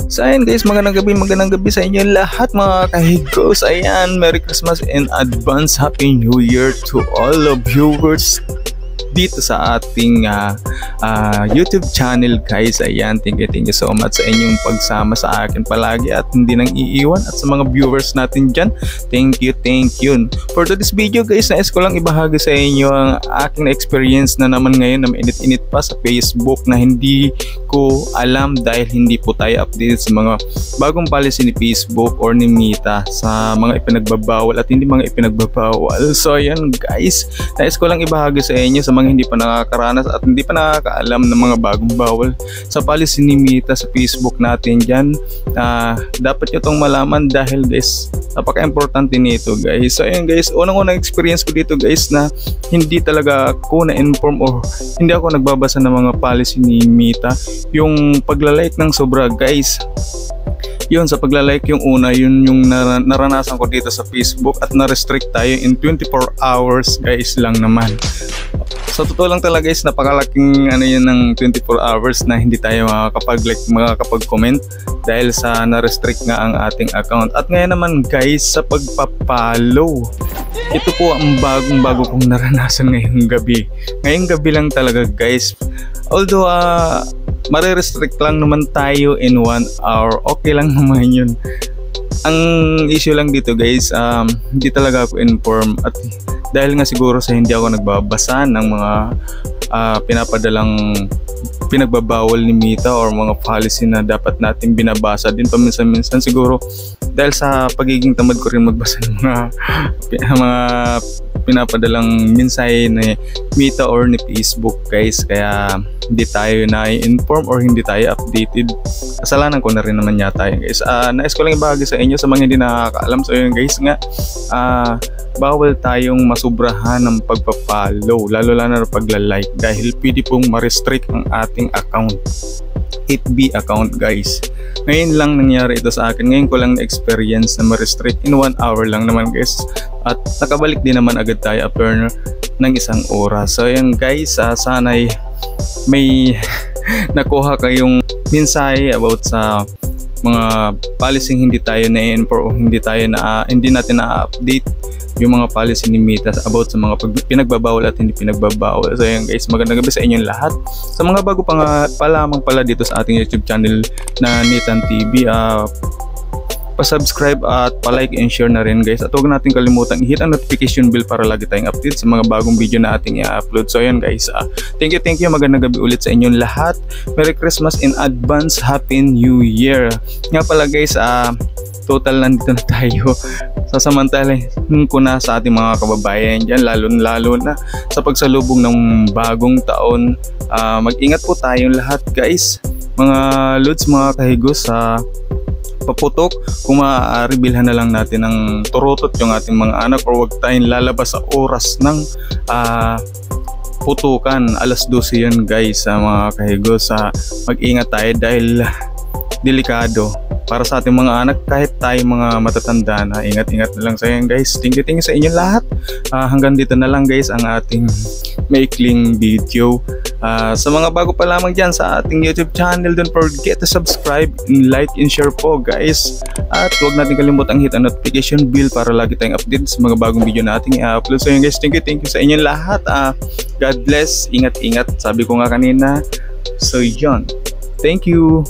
So ayan guys, magandang gabi sa inyo lahat mga kahigos. Ayan, Merry Christmas and advance Happy New Year to all the viewers dito sa ating YouTube channel guys. Ayan, thank you so much sa inyong pagsama sa akin palagi at hindi nang iiwan, at sa mga viewers natin dyan, thank you. For today's video guys, nais ko lang ibahagi sa inyo ang aking experience na naman ngayon na mainit-init pa sa Facebook na hindi ko alam dahil hindi po tayo updated sa mga bagong policy ni Facebook or ni Meta sa mga ipinagbabawal at hindi mga ipinagbabawal. So ayan guys, nais ko lang ibahagi sa inyo sa mga hindi pa nakakaranas at hindi pa nakakaalam ng mga bagong bawal sa policy ni Meta sa Facebook natin dyan. Dapat nyo itong malaman dahil guys, napaka-importante nito guys. So ayun guys, unang-unang experience ko dito guys na hindi talaga ako na-inform or hindi ako nagbabasa ng mga policy ni Meta. Yung paglalike ng sobra guys, yun sa paglalike yung una, yun yung naranasan ko dito sa Facebook at na-restrict tayo in 24 hours guys lang naman. Sa totoo lang talaga guys, napakalaking yun ng 24 hours na hindi tayo makakapag-like, makakapag-comment dahil sa na-restrict nga ang ating account. At ngayon naman guys, sa pagpa-follow, ito po ang bagong-bago kong naranasan ngayong gabi. Ngayong gabi lang talaga guys. Although mare-restrict lang naman tayo in 1 hour, okay lang naman yun. Ang issue lang dito guys, hindi talaga ako inform at dahil nga siguro sa hindi ako nagbabasa ng mga pinagbabawal ni Meta or mga policy na dapat natin binabasa din paminsan-minsan, siguro dahil sa pagiging tamad ko rin magbasa ng mga pinapadalang mensahe ni Meta or ni Facebook guys, kaya hindi tayo na-inform or hindi tayo updated. Kasalanan ko na rin naman yata yun guys. Nais ko lang ibahagi sa inyo sa mga hindi nakakaalam. So yun guys nga, bawal tayong masubrahan ng pagpa-follow, lalo na pagla-like, dahil pwede pong ma-restrict ang ating account, FB account guys. Ngayon lang nangyari ito sa akin, ngayon ko lang na-experience na ma-restrict in 1 hour lang naman guys, at nakabalik din naman agad tayo after ng 1 oras. So yan guys, sana'y may nakuha kayong mensahe about sa mga policy hindi tayo na-inform o hindi natin na-update yung mga policy ni Meta about sa mga pinagbabawal at hindi pinagbabawal. So ayan guys, magandang gabi sa inyong lahat. Sa mga bago pa lamang pala dito sa ating YouTube channel na Nitan TV, pa-subscribe at pa-like and share na rin guys. At huwag natin kalimutan i-hit ang notification bell para lagi tayong update sa mga bagong video na ating i-upload. So ayan guys, thank you. Magandang gabi ulit sa inyong lahat. Merry Christmas in advance, Happy New Year. Nga pala guys, total nandito na tayo. Sasamantalahin ko na sa ating mga kababayan dyan, lalo na sa pagsalubong ng bagong taon. Mag-ingat po tayong lahat guys, mga lods, mga kahigos. Sa paputok, kung maaari bilhan na lang natin ng turutot yung ating mga anak, or wag tayong lalabas sa oras ng putukan. Alas 12 yan guys, mga kahigos. Mag-ingat tayo dahil delikado para sa ating mga anak, kahit tayo mga matatanda na. Ingat-ingat na lang sa inyo guys. Thank you sa inyo lahat. Hanggang dito na lang guys ang ating maikling video. Sa mga bago pa lamang dyan sa ating YouTube channel, don't forget to subscribe and like and share po guys. At huwag natin kalimutang hit ang notification bell para lagi tayong update sa mga bagong video na ating i-upload. So yun guys, thank you sa inyo lahat. God bless, ingat-ingat, sabi ko nga kanina. So yun, thank you.